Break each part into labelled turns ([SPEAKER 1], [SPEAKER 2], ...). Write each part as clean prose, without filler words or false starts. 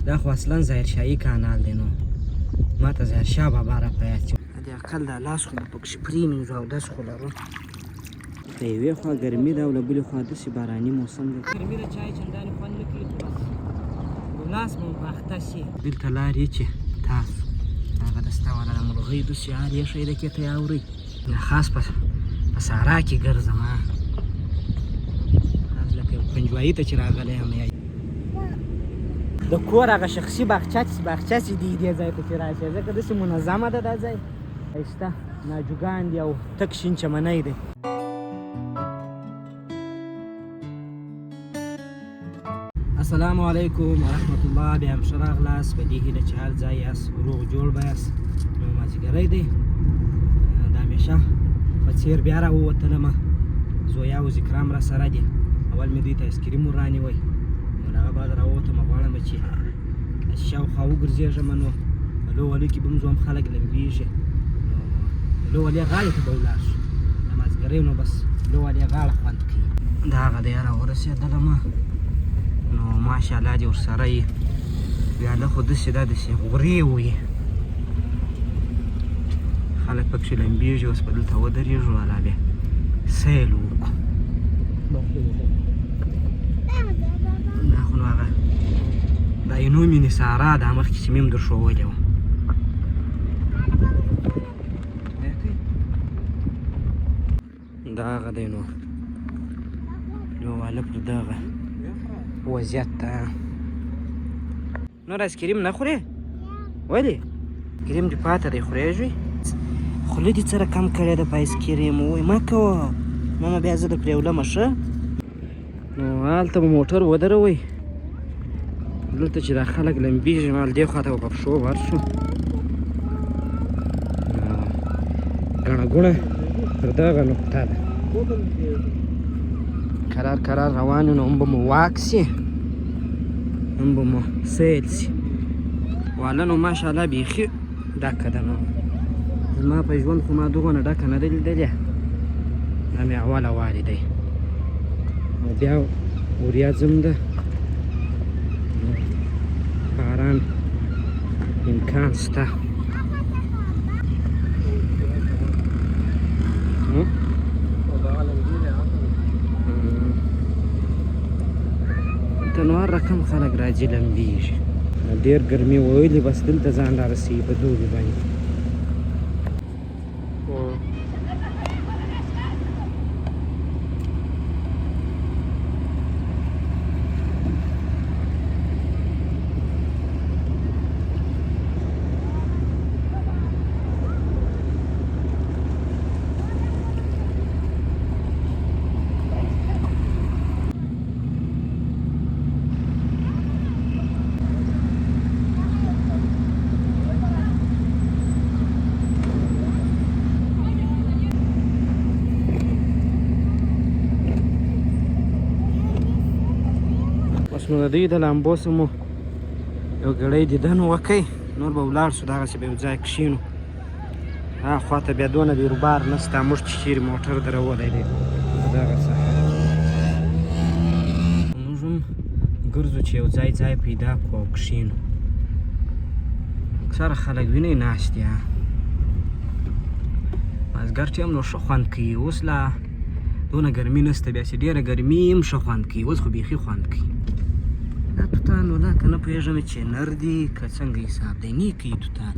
[SPEAKER 1] دا خو اصلا ظاهرشاهي کانال دی نو ما ته ظاهرشاه بابا را په یاد شي د عقل دا لاس خو به پکښې پرېمینځو او داسې خو لرو په یوې خوا ګرمي ده او له بلې خوا داسې باراني موسم دی ګرمي د چای چندانې خوند نه کوي خو بس لاس مو باخته شي دلته لارې چې تاسو هغه دسته والا د مرغۍ دوسې هر یې ښی دکې ته یې اورئ خاص په صحرا کې ګرځم خاص لکه یو پنجوایي ته چې راغلی یم د کور هغه شخصي باغچه چې دي دې ځای ته چې راشئ ځکه داسې منظمه ده دا ځای ښایسته ناجوګان دي او تک شین چمنی دی السلام علیکم ورحمت الله بیا هم ښه راغلاست په دې هیله چې هر ځای یاست روغ جوړ به یاست نو مازدیګری دی د همیشه په څېر بیا راووتلمه زویا او ذکرام را سره دي اول مې دوی ته ایسکریم ور رانیوی نو له هغه بعد راووتم غواړم چې شاوخوا وګرځېږم نو په لو ولو کې به هم ځوم خلک لمبېږي نو لو ولې غاړې ته به ولاړ شو د مازدیګری نو بس لو ولې غاړه خوند کوي د هغه دی راورسېدلمه نو ماشاءالله دې ورسره یې ویاله خو داسې دا داسې غورې وي خلک پکښې لمبېږي اوس به دلته ودرېږو والا بیا سیل وکړو دا خو نو هغه دا اینو مینې سارا دا مخکې چې مې هم در ښوولې وه دا هغه دی نو یو واله پر دغه وضعیت ته نور ایسکریم نه خورې ولې کریم دې پاته دی خورېږي خوله دې څه رقم کړې ده په ایسکریم ووایي مه کوه ماما بیا زه در پرېولمه ښه نو هلته به موټر ودروئ دلته چې دا خلک لمبېږي نو دې خوا ته به په پښو ورشو ګڼه ګوڼه پر دغه نقطه ده کرار روان یو نو هم به مو واک سي هم به مو سیل سي واله نو ماشاءالله بیخي ډکه ده نو زما په ژوند خو ما دغونه ډکه نه ده لیدلې دا مې اوله وارې دی او بیا وریځم ده باران امکان شته نو هر رقم خلک راځي لمبېږي ډېر ګرمي ویلې بس دلته ځان را رسېږي په دوبي باندې نو د دوی د لامبو څه مو یو ګړی دیدن وکئ نور به ولاړ شو دغسې به یو ځای کښېنو هاخوا ته بیا دونه بیروبار نشته موږ چې چېرې موټر درولی دی دغه ساحه موږ هم ګرځو چې یو ځای پیدا کړو او کښېنو اکثره خلک وینئ ناست دي مازدیګر ټیم نو ښه خوند کوي اوس لا دونه ګرمي نشته بیا چې ډېره ګرمي هم ښه خوند کوي اوس خو بیخي خوند کوي دا توتان ولا که نه پوهېږم چې نر دي که څنګه حساب دی نه کوي توتان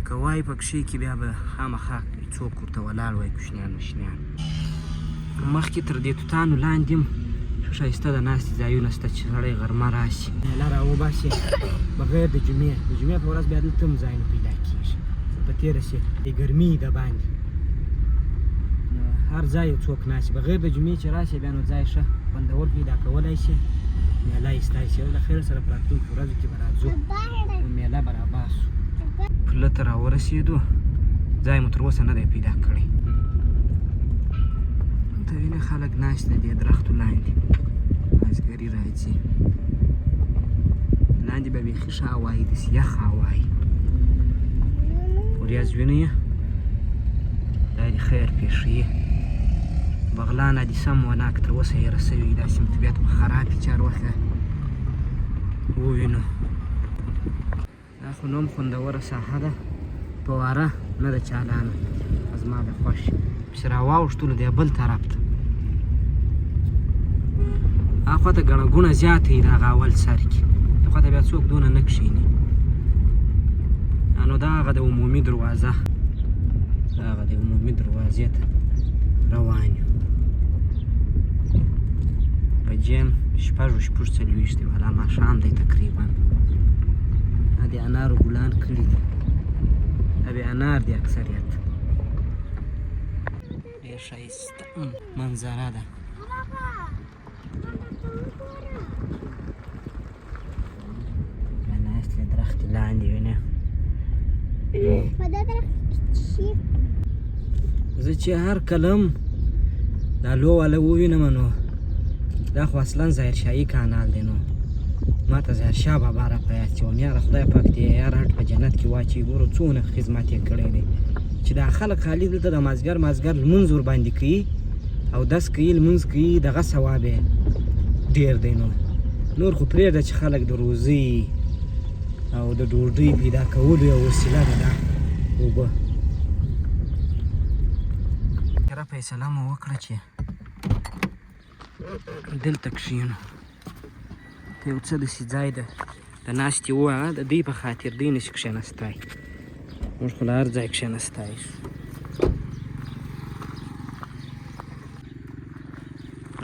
[SPEAKER 1] که وای پکښې کې بیا به خامخا څوک ورته ولاړ وای کوچنیان مشنیان مخکې تر دې توتانو لاندې هم ښایسته د ناستې ځایونه شته چې سړی غرمه راشي میله راوباسي بغیر د جمعې په ورځ بیا دلته هم ځایونه پیدا کېږي په تېره شي د ګرمي د باندې هر ځای یو څوک ناست بغیر د جمعې چې راشي بیا نو ځای ښه خوندور پیدا کولی شي میله یې ستایي او له خیر سره په راتلونکو ورځو کې به راځو نو میله به راباسو پله ته راورسېدو ځای مو تر اوسه نه دی پیدا کړی هلته وینې خلک ناست دي دې درختو لاندې مازدیګري راځي لاندې به بیخي ښه هوا وي داسې یخ هوا وي وریځ وینئ دا دې خیر پېښوي بغلانه دې سم ونه که تر اوسه هېره سوي دا سیمه طبیعت به خراب وي چې هر وخت ووینو. دا خو نوم خوندوره ساحه ده، په واره نه ده چالانه، زما د خوښ پسې راواوښتلو دی بل طرف ته. هغه خوا ته ګڼه ګوڼه زیاته وي د هغه اول سر کې، دې خوا ته بیا څوک دونه نه کښېني. نو دا هغه د عمومي دروازه، دا هغه د عمومي دروازې ته روان یو. بجې شپږ څلوېښت والا ماښام دی تقریبا. دا د انارو ګلان کړي دي، دا بې انار دي اکثریت. ډېر ښایسته منظره ده. ناستې درختې لاندې وینې. زه چې هر کلم دا لو والا ووینم نو دا خو اصلا ظاهرشاهي کانال دی. نو ما ته ظاهرشاه بابا را په یاد شي وم. یاره خدای پاک دې یار هټ په جنت کې واچوي. ګورو څونه خدمت یې کړی دی چې دا خلک خالي دلته د مازدیګر لمونځ ورباندې کوي، اودس کوي، لمونځ کوي، دغه ثواب یې ډېر دی. نور خو پرېږده چې خلک د روزۍ او د ډوډۍ پیدا کولو یوه وسیله ده دا اوبه. یاره فیصله مو وکړه چې دلته کښېنو. ته یو څه داسې ځای ده د ناستې ووایه، د دوی په خاطر دوی نشي کښېنستی، موږ خو له هر ځای کښېنستی شو.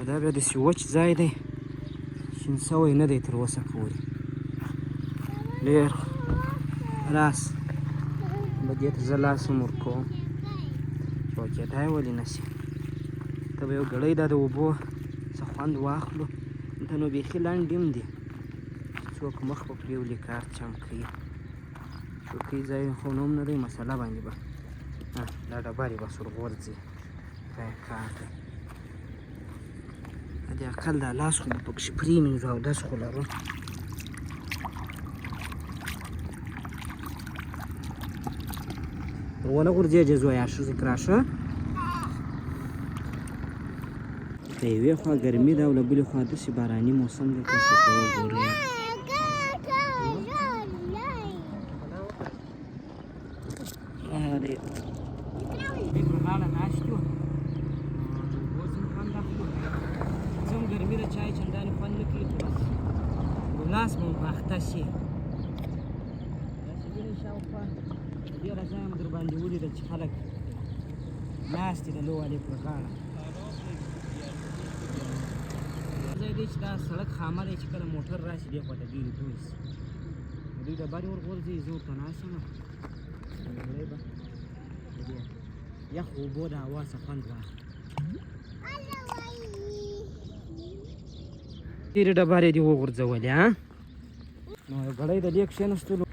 [SPEAKER 1] دا بیا داسې وچ ځای دی، شین سوی نه دی تر اوسه پورې. ډېر راس به دې ته زه لاس هم ورکوم چې وکېدای ولې نه شي. ته به یو ګړی دا د اوبو څه خوند واخلو. دلته نو بیخي لنډ هم دي، څوک مخ په پرېولي کار چم کوي. چوکۍ ځای خو نوم نه دی، مسله باندې به دا ډبرې بس ورغورځي. دا یې کار دی. د اقل دا لاس خو به پکښې پرېمینځو اودس خو لرو. ونه غورځېږې زویه ښځې راشه. د یوې خوا ګرمي ده او له بلې خوا داسې باراني موسم دی. تاسو ته وګورئ پر غاړه ناست یو، د اوبو ځینې خوند اخلو. څه هم ګرمي ده، چای چندانې خوند نه کوي، خو بس ګلاس به مو په اخته شي. داسې وینئ شاوخوا ډېره ځای هم در باندې ولیده چې خلک ناست دي د لو والې پر غاړه. ځای دی چې دا سړک خامه دی، چې کله موټر راشي دې خوا ته ډېرې دوی شي، دوی ډبرې ورغورځوي، زه ورته ناست یم. لومړی به د دې یخ اوبو د هوا څخه خوند واخلي. ډېرې ډبرې دې وغورځولې نو یو ګړی د دې کښېنستلو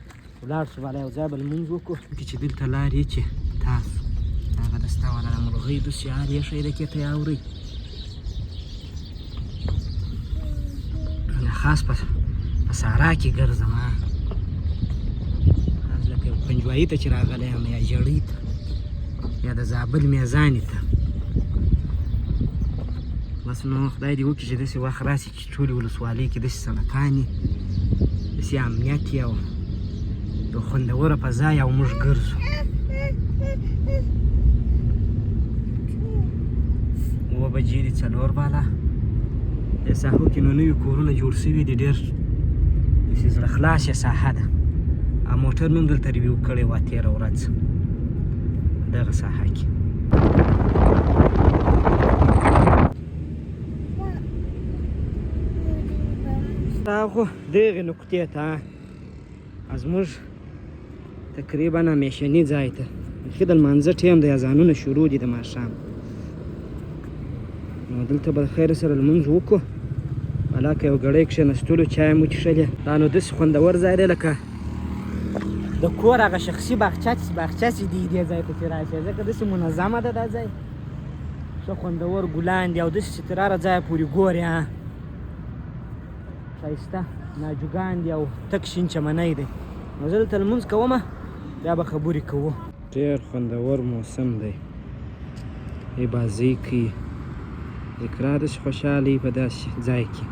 [SPEAKER 1] ولاړ شو والا یو ځای به لمونځ وکړو. چې دلته لارې چې تاسو هغه د ستا والا د مرغۍ دوسې هر یې ښی دکې ته یې اورئ. خاص په صحرا کې ګرځم، لکه یو پنجوایي ته چې راغلی یم، یا ژړۍ ته، یا د زابل میزانې ته. بس نو خدای دې وکړي چې داسې وخت راشي چې ټولې ولسوالۍ کې داسې سړکان وي، داسې امنیت وي او یو خوندوره فضا وي او موږ ګرځو. 9 بجې دي 4 بالا. د ساحو کې نو نوي کورونه جوړ شوي دي، ډېر داسې زړه خلاصه ساحه ده. او موټر مې هم دلته ریویو کړی وه تېره ورځ په دغه ساحه کې. دا خو دغې نقطې ته زموږ تقریبا همیشني ځای ته بیخي د لمانځه ټیم دی، اذانونه شروع دي د ماښام. نو دلته به د خیره سره لمونځ وکړو، هلاکه یو ګړی کښېنستلو، چای مو څښلې. دا نو داسې خوندور ځای دی لکه د کور هغه شخصي باغچه چې دي دې ځای ته چې راشئ، ځکه داسې منظمه ده دا ځای، ښه خوندور ګلان دي او داسې چې تر هره ځایه پورې ګورې ښایسته ناجوګان دي او تک شین چمنی دی. نو زه دلته لمونځ کومه، بیا به خبرې کوو. ډېر خوندور موسم دی، بازۍ کوي، اقرا داسې خوشحاله وي په داسې ځای کې.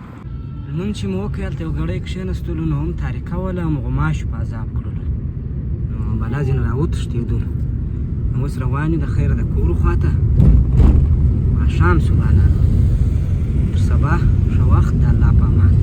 [SPEAKER 1] لمونځ چې مو وکړ هلته یو ګړی کښېنستلو نو هم تاریکه وله هم غوماشو په عذاب کړلو نو بلا ځینې را وتښتېدو نو اوس روان یو د خیره د کورو خواته ماښام شو بالا تر سبا ښه وخت د الله په امان